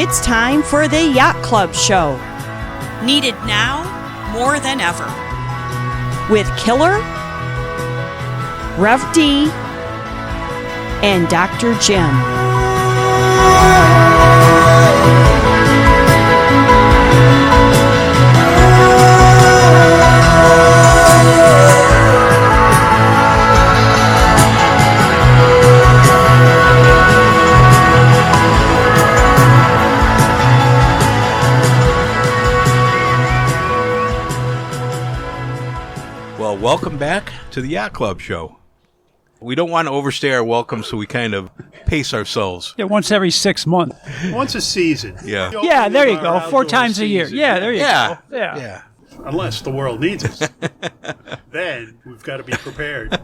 It's time for the Yacht Club Show. Needed now more than ever. With Killer, Rev D, and Dr. Jim. Well, welcome back to the Yacht Club Show. We don't want to overstay our welcome, so we kind of pace ourselves. Yeah, once every 6 months. Once a season. Yeah. Yeah, there you go. 4 times a year. Yeah, there you go. Yeah. Unless the world needs us. Then we've got to be prepared.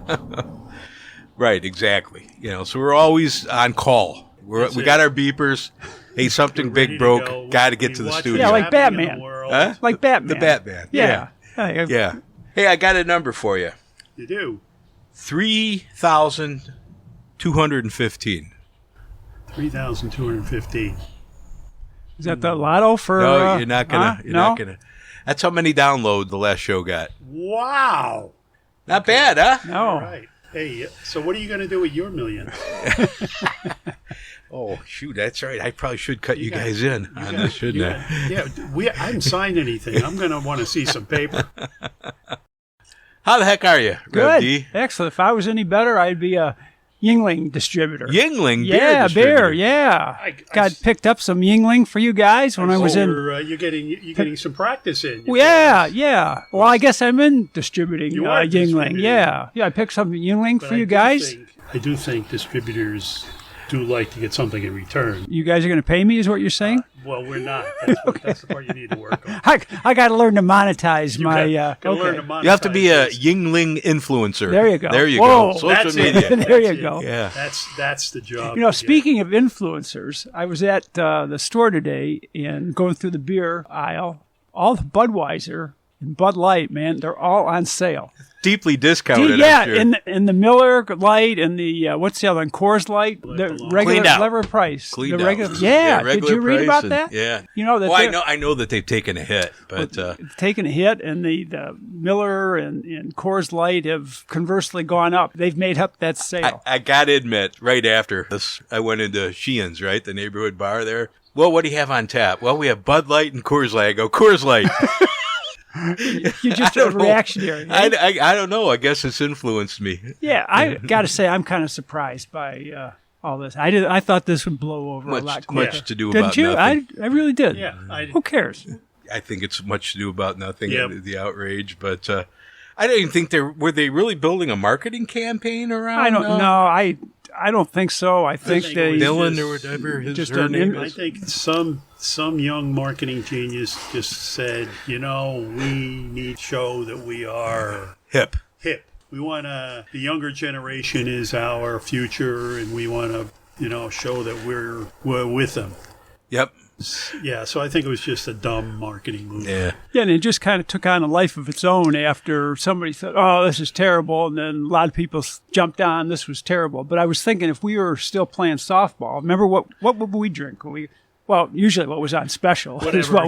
Right, exactly. So we're always on call. We got our beepers. Hey, something big broke. Got to get to the studio. Yeah, like Batman. Huh? Like Batman. The Batman. Yeah. Yeah. Hey, I got a number for you. You do. 3,215. 3,215. Is that the lotto for... No, you're not gonna. You're no? not gonna. That's how many downloads the last show got. Wow. Not bad, huh? No. All right. Hey, so what are you going to do with your million? Oh, shoot, that's right. I probably should cut you guys in on this, shouldn't I? Yeah, I haven't signed anything. I'm going to want to see some paper. How the heck are you, Rev Good. D? Excellent. If I was any better, I'd be a Yingling distributor. Yingling beer Yeah, distributor. beer, yeah. I Picked up some Yingling for you guys when I was in... You're getting some practice in. Yeah. Well, I guess I'm in distributing You are Yingling. distributing. Yeah, I picked some Yingling But for you guys. I do think distributors do like to get something in return. You guys are going to pay me, is what you're saying? Well, we're not. That's the part you need to work on. I got to learn to monetize my... Gotta learn to monetize You have to be a this. Yingling influencer. There you go. There you Whoa. go. Social That's it. media. There you That's it. go. Yeah. That's the job. Speaking of influencers, I was at the store today and going through the beer aisle. All the Budweiser and Bud Light, man, they're all on sale. Deeply discounted. Yeah, I'm sure. in the Miller Light and the what's the other one? Coors Light, the regular Cleaned out. level price. Cleaned the regular, out. Yeah, did regular you read price about and- that? Yeah. You know that. I know that they've taken a hit, but taken a hit, and the Miller and Coors Light have conversely gone up. They've made up that sale. I got to admit, right after this, I went into Sheehan's, right, the neighborhood bar there. Well, what do you have on tap? Well, we have Bud Light and Coors Light. I go, Coors Light. You're just a reactionary. Right? I don't know. I guess it's influenced me. Yeah, I got to say I'm kind of surprised by all this. I thought this would blow over a lot quicker. Much to do Didn't about you? nothing. I really did. Yeah. Who cares? I think it's much to do about nothing. Yep. The outrage, but I don't even think were they really building a marketing campaign around. I don't know. I don't think so. I think think they Dylan or whatever. Her name I is. think some young marketing genius just said, we need to show that we are Hip. We want the younger generation is our future, and we want to, show that we're with them. Yep. Yeah, so I think it was just a dumb marketing move. Yeah. Yeah, and it just kind of took on a life of its own after somebody said, "Oh, this is terrible," and then a lot of people jumped on, "This was terrible." But I was thinking, if we were still playing softball, remember what would we drink? Usually what was on special is what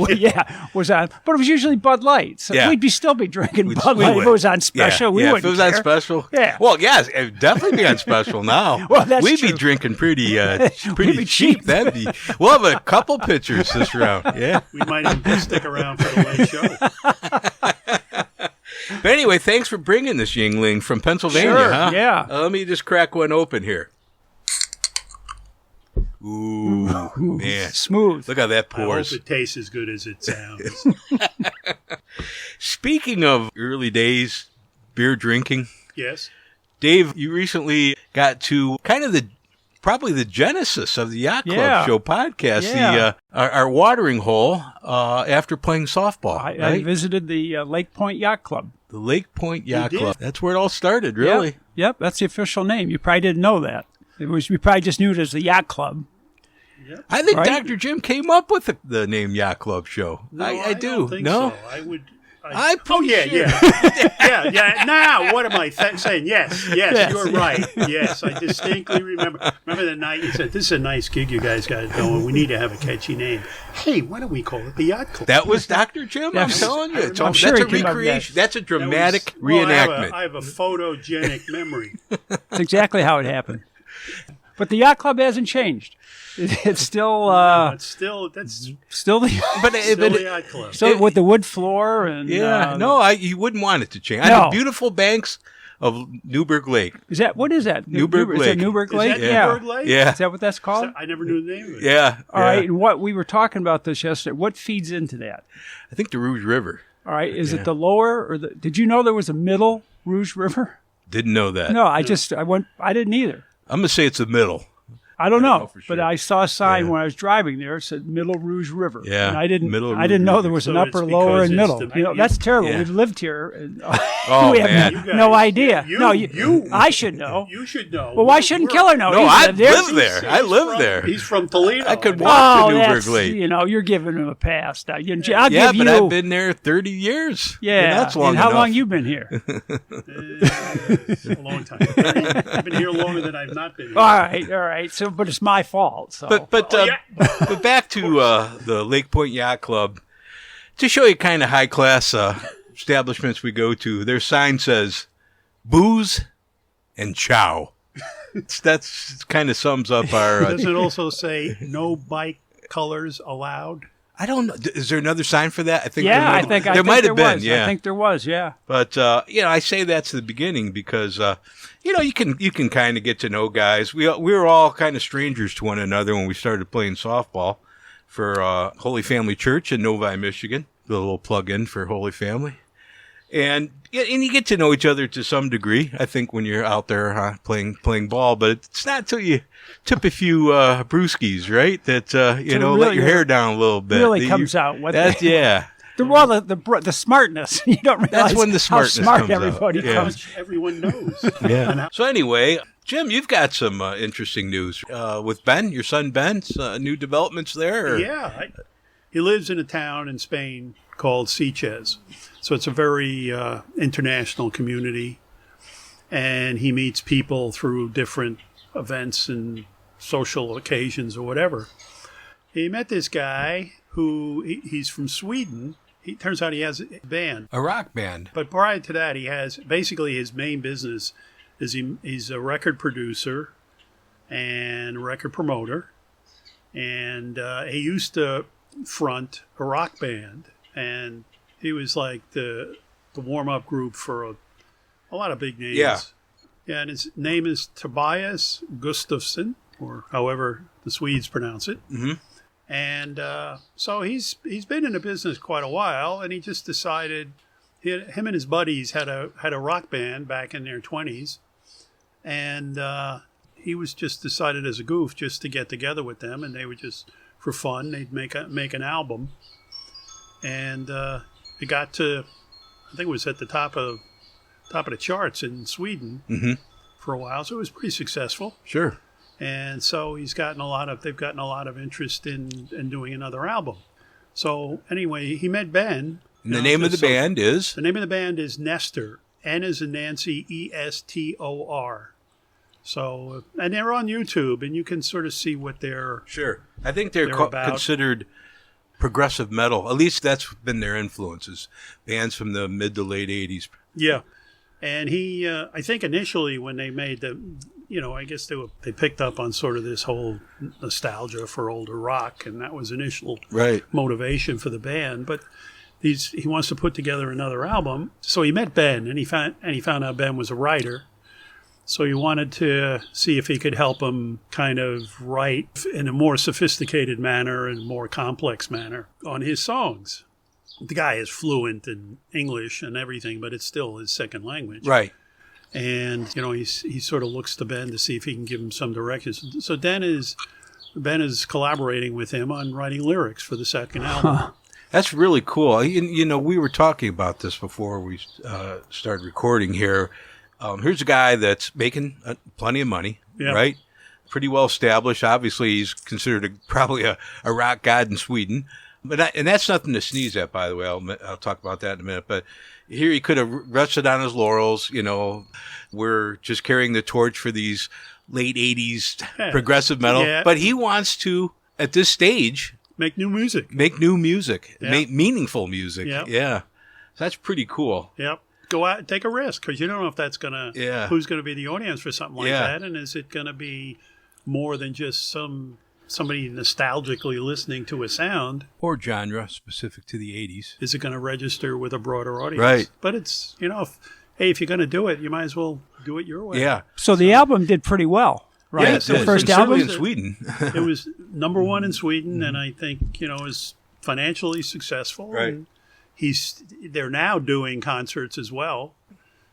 was on, but it was usually Bud Light. So we'd still be drinking Bud Light if it was on special. We wouldn't if it was care. on special. Yeah. Well, yes, it would definitely be on special now. Well, that's We'd true. be drinking pretty be cheap. cheap. We'll have a couple pitchers this round. Yeah. We might even stick around for the late show. But anyway, thanks for bringing this Yingling from Pennsylvania, Sure, huh? yeah. Let me just crack one open here. Ooh, man. Smooth. Look how that I hope pours. it tastes as good as it sounds. Speaking of early days beer drinking, Yes. Dave, you recently got to kind of probably the genesis of the Yacht Club Show podcast, Yeah. our watering hole after playing softball. I right? visited the Lake Point Yacht Club. The Lake Point Yacht did? Club. That's where it all started, really. Yep, that's the official name. You probably didn't know that. You probably just knew it as the Yacht Club. I think Right? Dr. Jim came up with the name Yacht Club Show. No, I do. don't think no? so. Oh yeah. Yeah. Now, what am I saying? Yes, you're right. Yes, I distinctly remember. Remember the night you said, "This is a nice gig you guys got going. We need to have a catchy name. Hey, why don't we call it the Yacht Club?" That was Dr. Jim. I'm telling you, I'm sure that's he a came up with recreation. that. That's a dramatic reenactment. I have a photogenic memory. That's exactly how it happened. But the yacht club hasn't changed. It's still It's still that's still the still the Yacht Club. still with the wood floor and you wouldn't want it to change. I No. have beautiful banks of Newburgh Lake. what is that? Newburgh Is Lake. that Newburgh Is Lake? that Yeah. Newburgh Lake? Yeah, Is that what that's called? I never knew the name of it. yeah. All right. And what we were talking about this yesterday. What feeds into that? I think the Rouge River. All right. Is it the lower or the? Did you know there was a middle Rouge River? Didn't know that. No, I didn't either. I'm gonna say it's the middle. I don't know, for sure. but I saw a sign Yeah. when I was driving there. It said Middle Rouge River. Yeah, and I didn't Middle know Rouge there was an So upper, it's lower, because and it's middle. the- That's terrible. Yeah. We've lived here. And, Oh, we have man. You no guys- idea. you- I should know. You should know. Well, why shouldn't Killer know? No, He's I lived there. live there. I live there. He's from Toledo. I could mean, walk Oh, to Newburgh that's, Lake. you're giving him a pass. Now. I'll Yeah, give you. but I've been there 30 years. yeah, that's long and how enough. long you been here? a long time. I've been here longer than I've not been here. all right. So, but it's my fault. So, But but back to the Lake Point Yacht Club to show you kind of high class establishments we go to. Their sign says booze and chow. That's kind of sums up our. Does it also say no bike colors allowed? I don't know. Is there another sign for that? I think yeah, I there think might there have been. was. Yeah, I think there was. Yeah. But I say that's the beginning because you can kind of get to know guys. We were all kind of strangers to one another when we started playing softball for Holy Family Church in Novi, Michigan. A little plug in for Holy Family, and you get to know each other to some degree. I think when you're out there playing ball, but it's not until you tip a few brewskis, right? That let really your hair down a little bit. Really that comes out. What That yeah. the smartness. You don't realize That's when the smartness how smart comes out. everybody Yeah. comes. Everyone knows. Yeah. So anyway, Jim, you've got some interesting news with Ben, your son Ben's new developments there. Or? Yeah. He lives in a town in Spain called Sitges. So it's a very international community. And he meets people through different events and social occasions or whatever. He met this guy who he's from Sweden. He turns out he has a band. A rock band. But prior to that, he has basically his main business is he's a record producer and record promoter. And he used to front a rock band. And he was like the warm-up group for a lot of big names. Yeah. Yeah, and his name is Tobias Gustafsson, or however the Swedes pronounce it. Mm-hmm. And so he's been in the business quite a while, and he just decided him and his buddies had a rock band back in their 20s, and he was just decided as a goof just to get together with them, and they would just for fun they'd make an album, and it got to I think it was at the top of the charts in Sweden for a while, so it was pretty successful. Sure. And so they've gotten a lot of interest in doing another album. So anyway, he met Ben. And the name of the band is? The name of the band is Nestor. N as in Nancy, ESTOR. So, and they're on YouTube, and you can sort of see what they're... Sure. I think they're about. considered progressive metal. At least that's been their influences. Bands from the mid to late 80s. Yeah. And he, I think initially when they made I guess they picked up on sort of this whole nostalgia for older rock, and that was initial motivation for the band. But he wants to put together another album, so he met Ben, and he found out Ben was a writer. So he wanted to see if he could help him kind of write in a more sophisticated manner and more complex manner on his songs. The guy is fluent in English and everything, but it's still his second language. Right. And, he sort of looks to Ben to see if he can give him some directions. So Ben is collaborating with him on writing lyrics for the second album. That's really cool. We were talking about this before we started recording here. Here's a guy that's making plenty of money, right? Pretty well established. Obviously, he's considered probably a rock god in Sweden. And that's nothing to sneeze at, by the way. I'll talk about that in a minute. But here he could have rested on his laurels. We're just carrying the torch for these late 80s progressive metal. Yeah. But he wants to, at this stage, make new music. Make meaningful music. Yep. Yeah. So that's pretty cool. Yep. Go out and take a risk, because you don't know if that's going to, who's going to be the audience for something like that. And is it going to be more than just somebody nostalgically listening to a sound? Or genre specific to the 80s. Is it going to register with a broader audience? Right. But it's, if you're going to do it, you might as well do it your way. Yeah. So the album did pretty well, right? Yeah, the first album in Sweden. It was number one in Sweden, and I think, is financially successful. Right. And they're now doing concerts as well.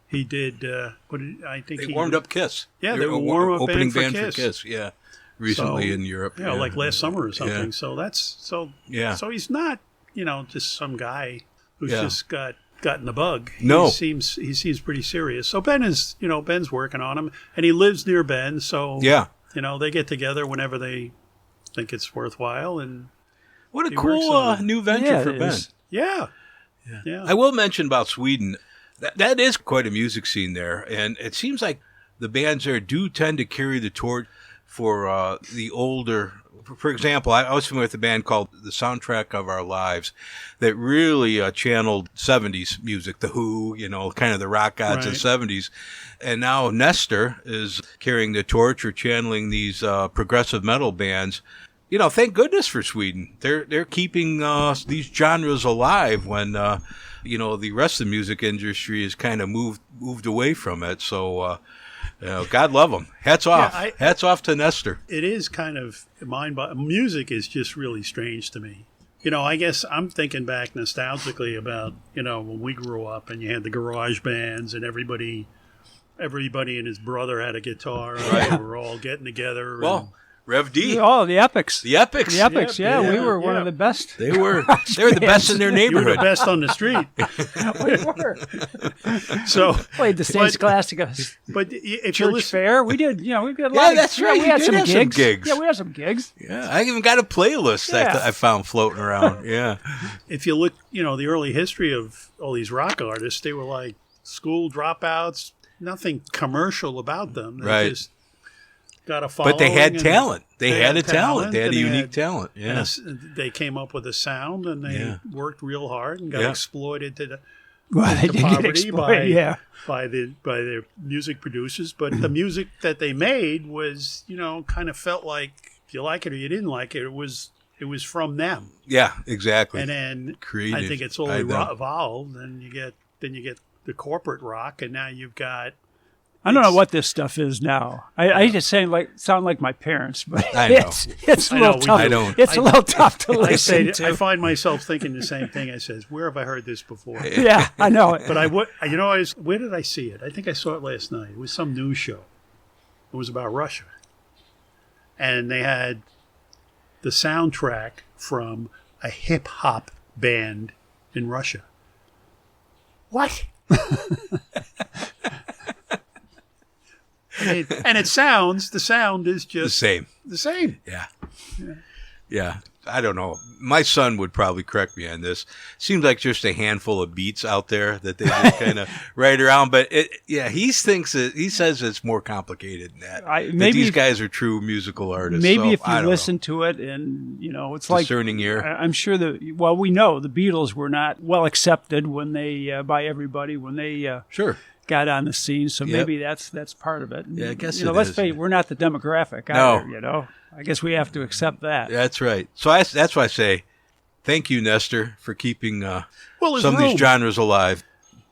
He did, he warmed up Kiss. Yeah, they were warm-up opening band for Kiss. Yeah. Recently in Europe. Yeah, like last summer or something. Yeah. So he's not, just some guy who's just gotten the bug. No. He seems pretty serious. So Ben's working on him, and he lives near Ben, so they get together whenever they think it's worthwhile. And what a cool new venture for Ben. Yeah. I will mention about Sweden. That is quite a music scene there, and it seems like the bands there do tend to carry the torch for the older. For example, I was familiar with a band called The Soundtrack of Our Lives that really channeled 70s music, The Who, kind of the rock gods of the 70s. And now Nestor is carrying the torch or channeling these progressive metal bands. Thank goodness for Sweden. They're keeping these genres alive when, the rest of the music industry has kind of moved away from it. So, God love them. Hats off. Hats off to Nestor. It is kind of music is just really strange to me. I guess I'm thinking back nostalgically about, when we grew up and you had the garage bands and everybody and his brother had a guitar. Right. They were all getting together. Well, Rev D. Oh, the Epics. The Epics. Yeah, we were one of the best. They were the best in their neighborhood. You were the best on the street. We were. So played the States Classic but if Church Fair. We did, we did a lot. That's right. We had some gigs. Yeah, we had some gigs. Yeah, I even got a playlist I found floating around. Yeah. If you look, the early history of all these rock artists, they were like school dropouts. Nothing commercial about them. They just got a following. But they had talent. They had a talent. They had a unique talent. Yeah. They came up with a sound, and they worked real hard and got exploited to poverty by their music producers. But the music that they made was, kind of felt like, if you like it or you didn't like it, it was from them. Yeah, exactly. And then created I think it's all evolved, and you get the corporate rock, and now you've got. I don't know what this stuff is now. I just sound like my parents, but I know. It's a little tough. It's a little tough to listen to. I find myself thinking the same thing. I says, "Where have I heard this before?" Yeah, I know it. But where did I see it? I think I saw it last night. It was some news show. It was about Russia, and they had the soundtrack from a hip hop band in Russia. What? And the sound is just the same. Yeah. I don't know. My son would probably correct me on this. Seems like just a handful of beats out there that they just kind of write around. But he says it's more complicated than that. Maybe these guys are true musical artists. Maybe if you listen to it and, it's like discerning ear. I'm sure we know the Beatles were not well accepted by everybody when they got on the scene, so maybe that's part of it. Yeah, I guess let's face it, we're not the demographic either, I guess we have to accept that. That's right. So that's why I say thank you, Nestor, for keeping some of these genres alive.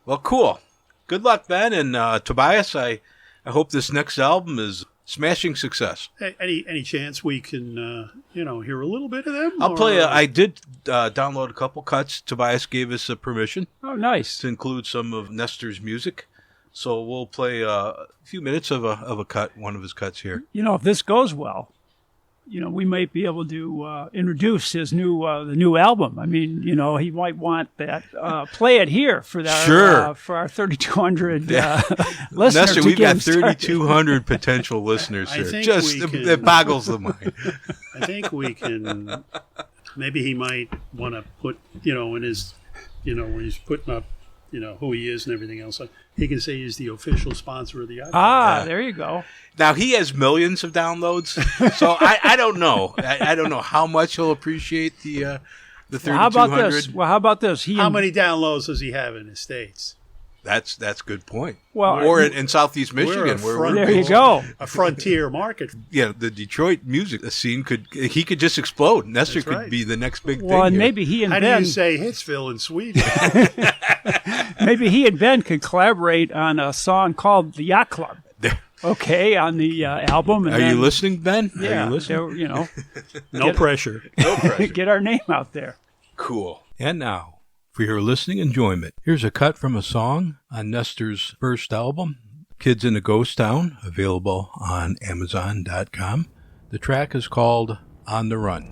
Well, cool. Good luck, Ben. And Tobias, I hope this next album is smashing success. Hey, any chance we can, hear a little bit of them? I'll play. I did download a couple cuts. Tobias gave us permission. Oh, nice. To include some of Nestor's music. So we'll play a few minutes of a cut, one of his cuts here. If this goes well, we might be able to introduce his the new album. I mean, he might want that. Play it here for our 3,200 listeners. Nestor, we've got 3,200 potential listeners here. It boggles the mind. I think we can maybe he might want to put, in his, when he's putting up, who he is and everything else. He can say he's the official sponsor of the Yacht Club. There you go. Now, he has millions of downloads, so I don't know. I don't know how much he'll appreciate the 3,200. How about this? How many downloads does he have in the States? That's a good point. Well, or in Southeast Michigan, there you go. A frontier market. Yeah, the Detroit music scene could just explode. Nestor That's right. could be the next big thing. Well, and here. maybe he and How Ben. do you say Hitsville in Sweden? Maybe he and Ben could collaborate on a song called "The Yacht Club." Okay, on the album. And Are you listening, Ben? Yeah, Are you listening? No pressure. No pressure. Get our name out there. Cool. And now, for your listening enjoyment, here's a cut from a song on Nestor's first album, Kids in a Ghost Town, available on Amazon.com. The track is called On the Run.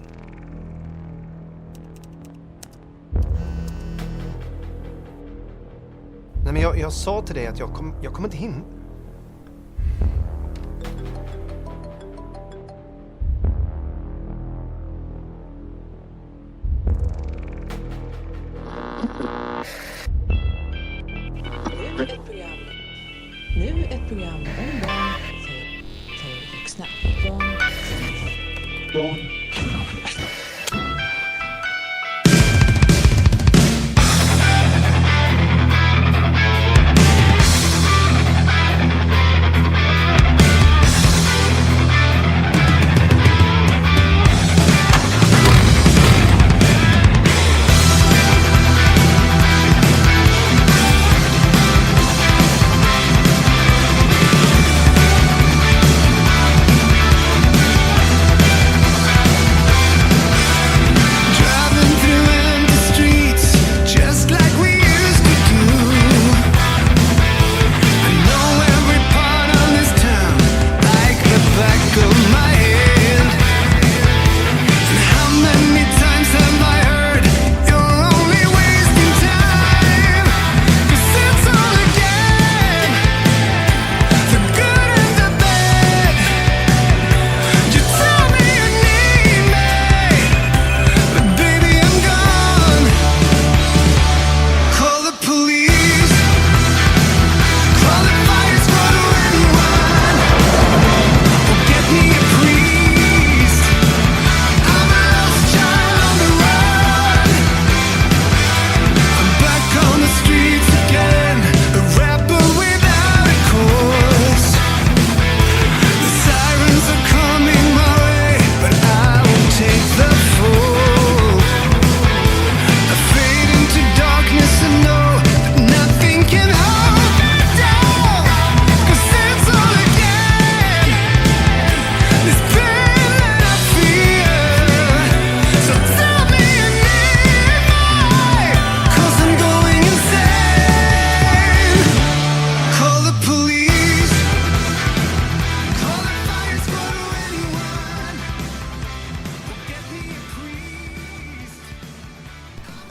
Nej, men jag sa till dig att jag kommer inte hinna. Nu ett program om barn för vuxna. Barn.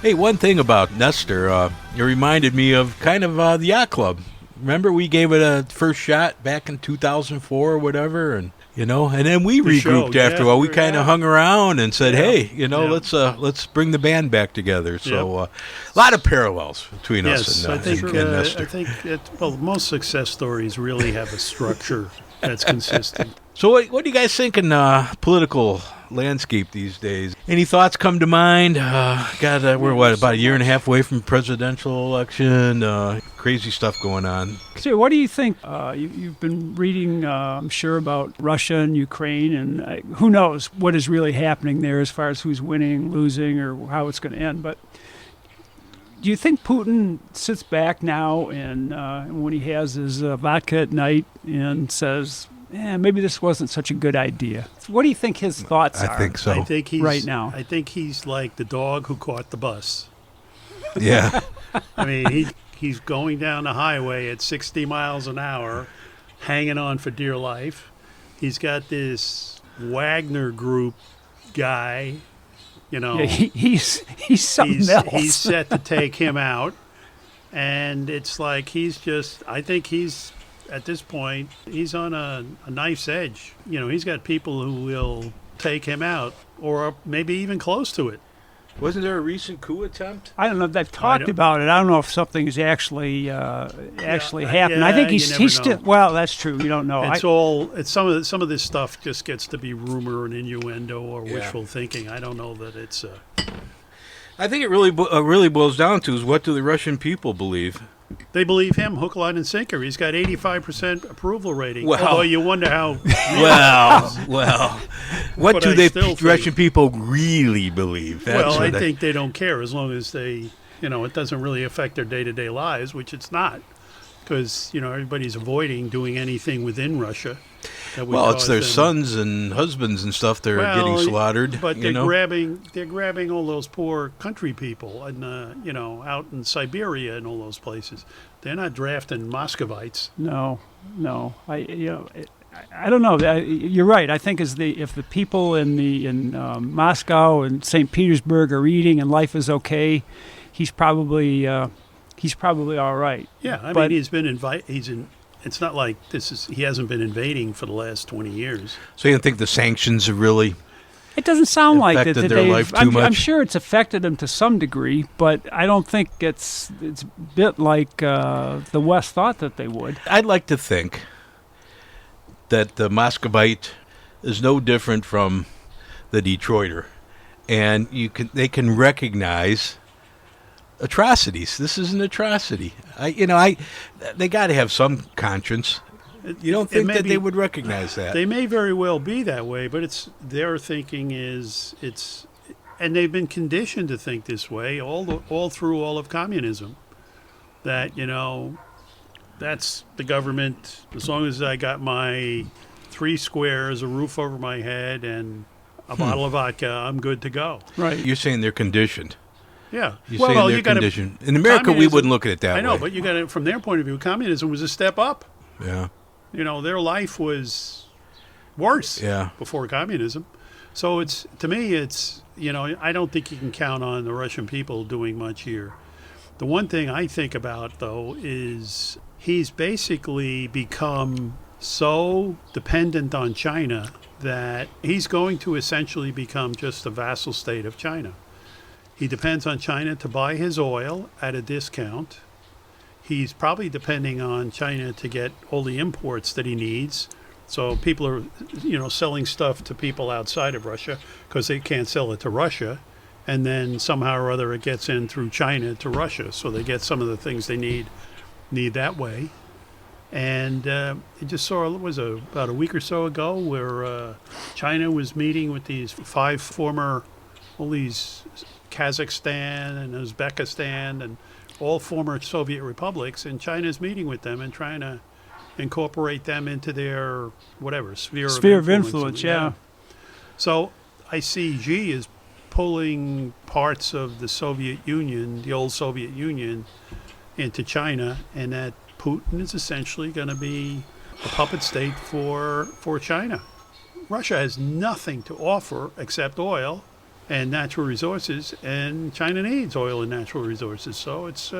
Hey, one thing about Nestor, it reminded me of kind of the Yacht Club. Remember we gave it a first shot back in 2004 or whatever, and then we regrouped after a while. We kind of hung around and said, "Hey, let's bring the band back together." So a lot of parallels between us and Nestor. I think most success stories really have a structure that's consistent. So what do you guys think in political landscape these days? Any thoughts come to mind? We're about a year and a half away from presidential election. Crazy stuff going on. So what do you think? You've been reading, I'm sure, about Russia and Ukraine, and who knows what is really happening there as far as who's winning, losing, or how it's going to end. But do you think Putin sits back now and when he has his vodka at night and says, maybe this wasn't such a good idea? What do you think his thoughts are? I think so. I think he's right now. I think he's like the dog who caught the bus. Yeah. I mean, he's going down the highway at 60 miles an hour, hanging on for dear life. He's got this Wagner Group guy, Yeah, he's something else. He's set to take him out, and it's like I think he's, at this point, he's on a knife's edge. He's got people who will take him out, or maybe even close to it. Wasn't there a recent coup attempt? I don't know if they've talked about it. I don't know if something has actually happened. I think he's still. Well, that's true. You don't know. It's some of this stuff just gets to be rumor and innuendo or wishful thinking. I don't know that it's. I think it really boils down to is what do the Russian people believe? They believe him hook, line, and sinker. He's got 85% approval rating. Well, although you wonder how. Well, what do the Russian people really believe? I think they don't care as long as they, it doesn't really affect their day-to-day lives, which it's not, because everybody's avoiding doing anything within Russia. Well, it's their sons and husbands and stuff that are getting slaughtered. But they're grabbing all those poor country people and out in Siberia and all those places. They're not drafting Muscovites. No. I don't know. You're right. I think if the people in Moscow and St. Petersburg are eating and life is okay, he's probably all right. Yeah, I mean he's been It's not like he hasn't been invading for the last 20 years. So you don't think the sanctions have really It doesn't sound like that. Their life too much? I'm sure it's affected them to some degree, but I don't think it's a bit like the West thought that they would. I'd like to think that the Muscovite is no different from the Detroiter, and they can recognize atrocities. This is an atrocity. They got to have some conscience. You don't think that they would recognize that? They may very well be that way, but their thinking is and they've been conditioned to think this way all through all of communism. That that's the government. As long as I got my 3 squares, a roof over my head, and a bottle of vodka, I'm good to go. Right. You're saying they're conditioned. Yeah. You're saying they're conditioned. In America, we wouldn't look at it that way. I know, but you got it from their point of view. Communism was a step up. Yeah. Their life was worse before communism. So to me, I don't think you can count on the Russian people doing much here. The one thing I think about, though, is he's basically become so dependent on China that he's going to essentially become just a vassal state of China. He depends on China to buy his oil at a discount. He's probably depending on China to get all the imports that he needs. So people are, selling stuff to people outside of Russia because they can't sell it to Russia. And then somehow or other it gets in through China to Russia. So they get some of the things they need that way. And I just saw, about a week or so ago, where China was meeting with these 5 all these Kazakhstan and Uzbekistan and all former Soviet republics, and China's meeting with them and trying to incorporate them into their sphere of influence. Yeah. So I see Xi is pulling parts of the Soviet Union, the old Soviet Union, into China, and that Putin is essentially going to be a puppet state for China. Russia has nothing to offer except oil and natural resources, and China needs oil and natural resources. So it's,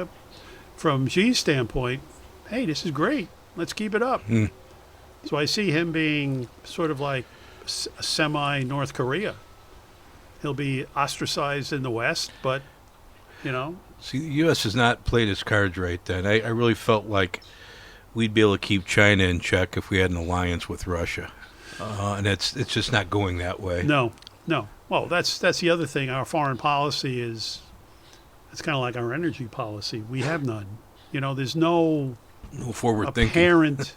from Xi's standpoint, hey, this is great. Let's keep it up. So I see him being sort of like a semi-North Korea. He'll be ostracized in the West, but, See, the U.S. has not played its cards right then. I really felt like we'd be able to keep China in check if we had an alliance with Russia. And it's just not going that way. No. Well, that's the other thing. Our foreign policy it's kind of like our energy policy. We have none. There's no forward thinking, apparent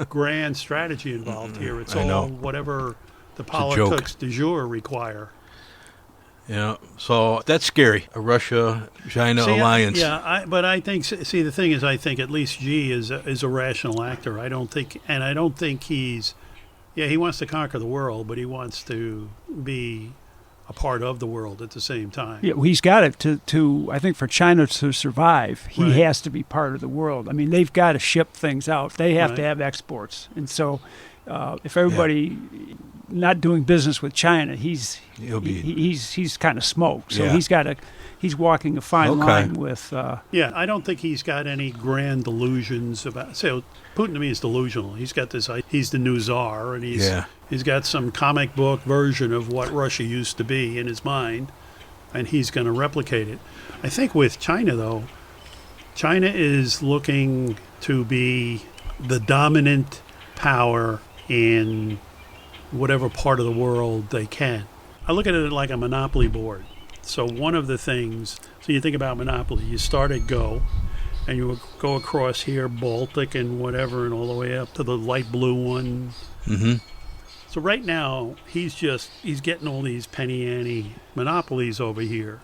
grand strategy involved here. It's all whatever the politics du jour require. Yeah, so that's scary. A Russia-China alliance. But I think. See, the thing is, I think at least Xi is a rational actor. I don't think he's. Yeah, he wants to conquer the world, but he wants to be a part of the world at the same time. Yeah, well, he's got it to I think for China to survive, he has to be part of the world. I mean, they've got to ship things out. They have to have exports. And so if everybody not doing business with China, he's kind of smoked. So he's walking a fine line with. Yeah, I don't think he's got any grand delusions about. So Putin to me is delusional. He's got this. He's the new czar, and he's got some comic book version of what Russia used to be in his mind, and he's going to replicate it. I think with China though, China is looking to be the dominant power in whatever part of the world they can. I look at it like a monopoly board. So one of the things, so you think about monopoly, you start at Go, and you go across here, Baltic and whatever, and all the way up to the light blue one. Mm-hmm. So right now, he's getting all these penny ante monopolies over here,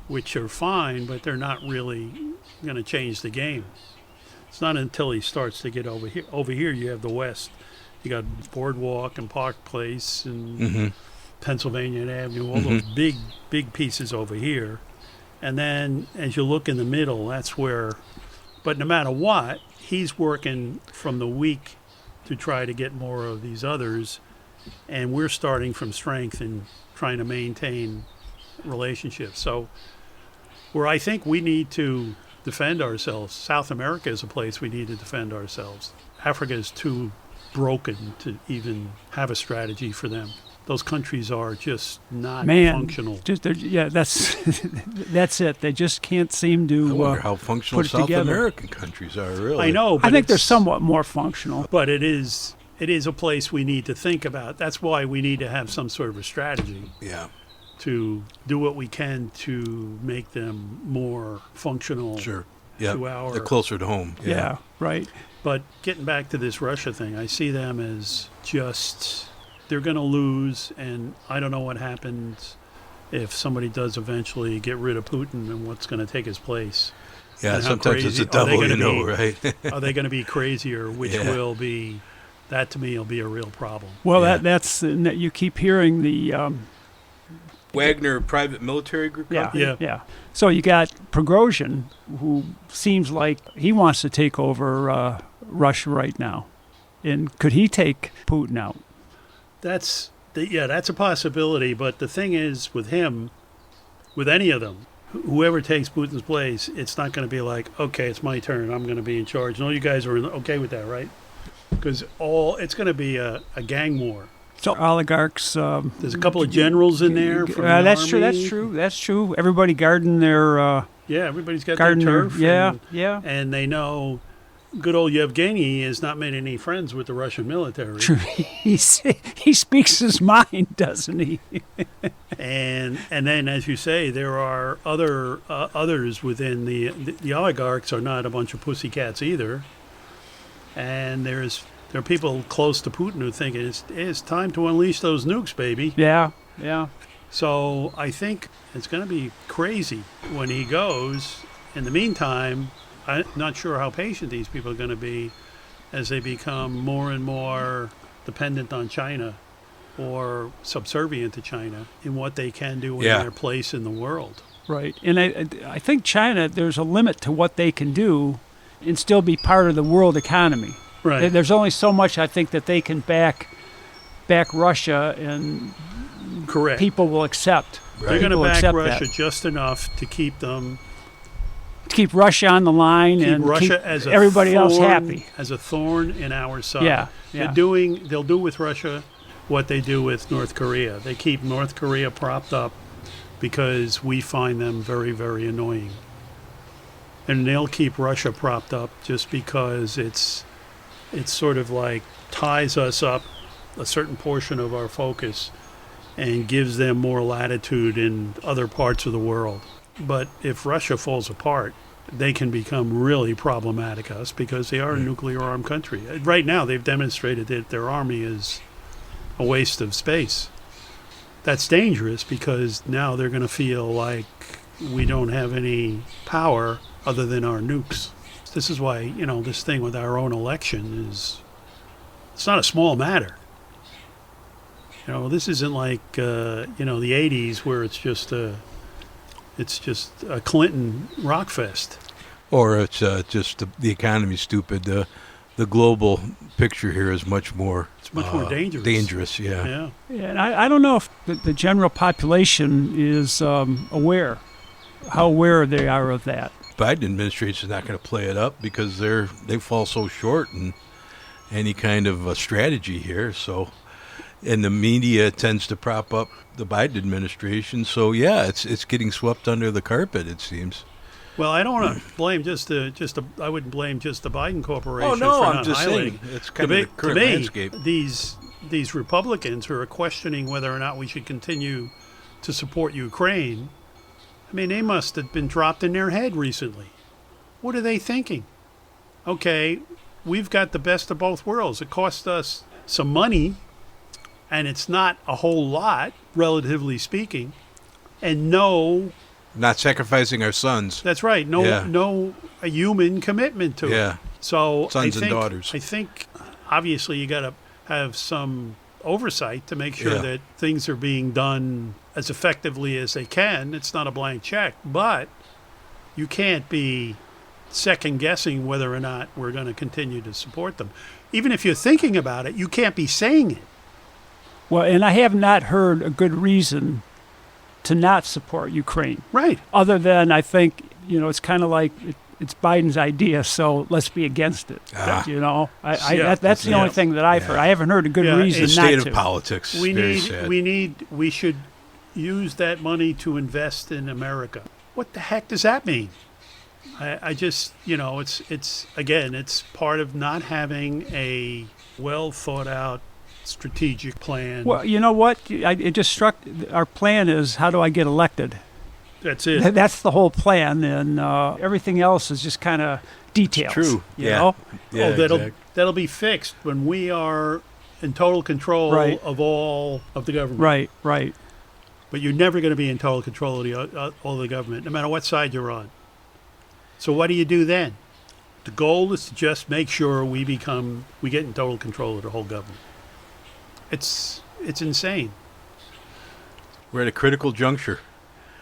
which are fine, but they're not really going to change the game. It's not until he starts to get over here. Over here, you have the West. You got Boardwalk and Park Place and Pennsylvania Avenue, all those big pieces over here. And then as you look in the middle, that's where, but no matter what, he's working from the weak to try to get more of these others. And we're starting from strength and trying to maintain relationships. So where I think we need to defend ourselves, South America is a place we need to defend ourselves. Africa is too broken to even have a strategy for them. Those countries are just not functional. That's that's it. They just can't seem to. I wonder how functional South American countries are. Really, I know. But I think they're somewhat more functional. But it is a place we need to think about. That's why we need to have some sort of a strategy. Yeah. To do what we can to make them more functional. Sure. Yeah. They're closer to home. Yeah. Right. But getting back to this Russia thing, I see them as just, they're going to lose, and I don't know what happens if somebody does eventually get rid of Putin and what's going to take his place. Yeah, sometimes it's a double, right? Are they going to be crazier, which will be, that to me will be a real problem. Well, that's, you keep hearing the... Wagner private military group company? Yeah. So you got Prigozhin, who seems like he wants to take over Russia right now. And could he take Putin out? That's a possibility. But the thing is, with him, with any of them, whoever takes Putin's place, it's not going to be like, okay, it's my turn, I'm going to be in charge. No, you guys are okay with that, right? Because it's going to be a gang war. So oligarchs. There's a couple of generals in there. From the that's army. That's true. Everybody guarding their. Everybody's got their turf. Yeah. And they know. Good old Yevgeny has not made any friends with the Russian military. True. He speaks his mind, doesn't he? and then, as you say, there are others within the oligarchs are not a bunch of pussycats either. And there are people close to Putin who think it's time to unleash those nukes, baby. Yeah. So I think it's going to be crazy when he goes. In the meantime, I'm not sure how patient these people are going to be as they become more and more dependent on China or subservient to China in what they can do in their place in the world. Right. And I think China, there's a limit to what they can do and still be part of the world economy. Right. There's only so much I think that they can back Russia, and correct people will accept. Right. They're going to back Russia just enough to keep Russia on the line and Russia keep as everybody else happy. As a thorn in our side. Yeah. They'll do with Russia what they do with North Korea. They keep North Korea propped up because we find them very, very annoying. And they'll keep Russia propped up just because it's sort of like ties us up a certain portion of our focus and gives them more latitude in other parts of the world. But if Russia falls apart, they can become really problematic us because they are a nuclear armed country. Right now, they've demonstrated that their army is a waste of space. That's dangerous because now they're going to feel like we don't have any power other than our nukes. This is why, this thing with our own election it's not a small matter. This isn't like, the 80s where it's just a Clinton rock fest. Or it's just the economy's stupid. The the global picture here is much more. It's much more dangerous. Dangerous, yeah. Yeah, and I don't know if the general population is aware, how aware they are of that. Biden administration is not going to play it up because they fall so short in any kind of a strategy here. So, and the media tends to prop up the Biden administration. So yeah, it's getting swept under the carpet, it seems. Well, I don't want to blame I wouldn't blame just the Biden corporation. Oh no, for I'm not just highlighting. saying it's kind of the current to me, landscape. These Republicans who are questioning whether or not we should continue to support Ukraine, I mean, they must have been dropped in their head recently. What are they thinking? Okay, we've got the best of both worlds. It cost us some money, and it's not a whole lot, relatively speaking, and not sacrificing our sons. That's right. No a human commitment to it. So sons and daughters. I think obviously you got to have some oversight to make sure that things are being done as effectively as they can. It's not a blank check, but you can't be second guessing whether or not we're going to continue to support them. Even if you're thinking about it, you can't be saying it. Well, and I have not heard a good reason to not support Ukraine. Right. Other than I think, it's kind of like it's Biden's idea, so let's be against it. That's the only thing that I've heard. I haven't heard a good reason not to. State of politics. We should use that money to invest in America. What the heck does that mean? I just, it's part of not having a well thought out strategic plan. Well, you know what? It just struck. Our plan is, how do I get elected? That's it. That's the whole plan, and everything else is just kind of details. It's true. You know? Yeah, that'll be fixed when we are in total control of all of the government. Right. But you're never going to be in total control of all the government, no matter what side you're on. So what do you do then? The goal is to just make sure we get in total control of the whole government. It's insane. We're at a critical juncture.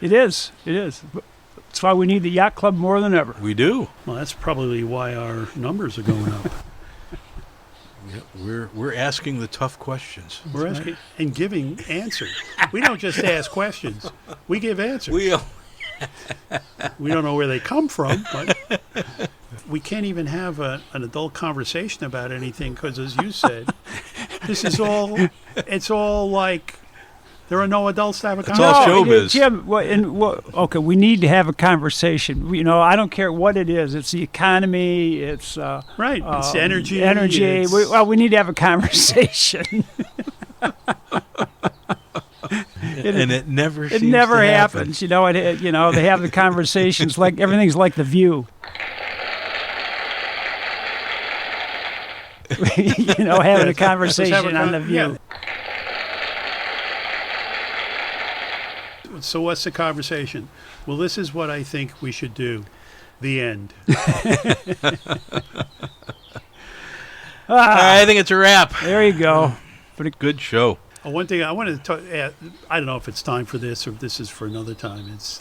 It is. That's why we need the Yacht Club more than ever. We do. Well, that's probably why our numbers are going up. We're asking the tough questions. We're asking and giving answers. We don't just ask questions. We give answers. We don't know where they come from, but we can't even have an adult conversation about anything because, as you said, it's all like there are no adults to have a conversation. It's all Jim, okay, we need to have a conversation. I don't care what it is. It's the economy. It's it's energy. We need to have a conversation. And it never happens. They have the conversations like everything's like The View. Having a conversation on The View. Yeah. So what's the conversation? Well, this is what I think we should do. The end. I think it's a wrap. There you go. Good show. One thing I wanted to talk. I don't know if it's time for this or if this is for another time. It's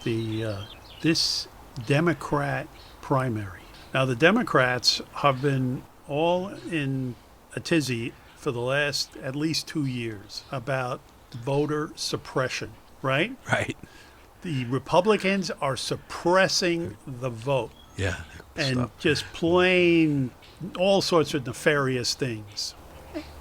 this Democrat primary. Now the Democrats have been all in a tizzy for the last at least 2 years about voter suppression. Right? Right. The Republicans are suppressing the vote. Yeah. And just plain all sorts of nefarious things.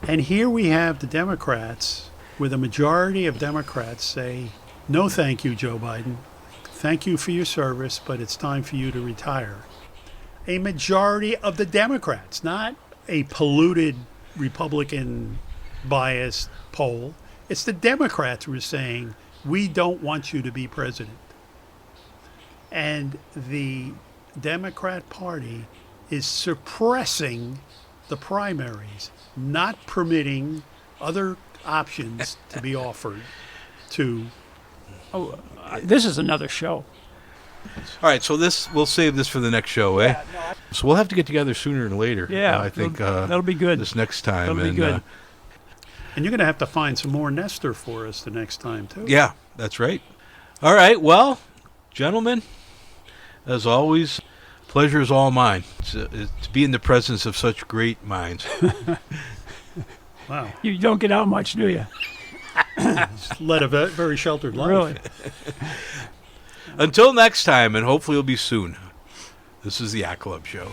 And here we have the Democrats, where the majority of Democrats say, no, thank you, Joe Biden. Thank you for your service, but it's time for you to retire. A majority of the Democrats, not a polluted Republican biased poll. It's the Democrats who are saying, we don't want you to be president. And the Democrat Party is suppressing the primaries, not permitting other options to be offered to... this is another show. All right, so we'll save this for the next show, eh? So we'll have to get together sooner than later. Yeah, I think that'll be good. This next time. That'll be good. And you're going to have to find some more Nestor for us the next time, too. Yeah, that's right. All right, well, gentlemen, as always, Pleasure is all mine. To be in the presence of such great minds. Wow. You don't get out much, do you? Led a very sheltered life. Really? Until next time, and hopefully it'll be soon. This is the Yacht Club Show.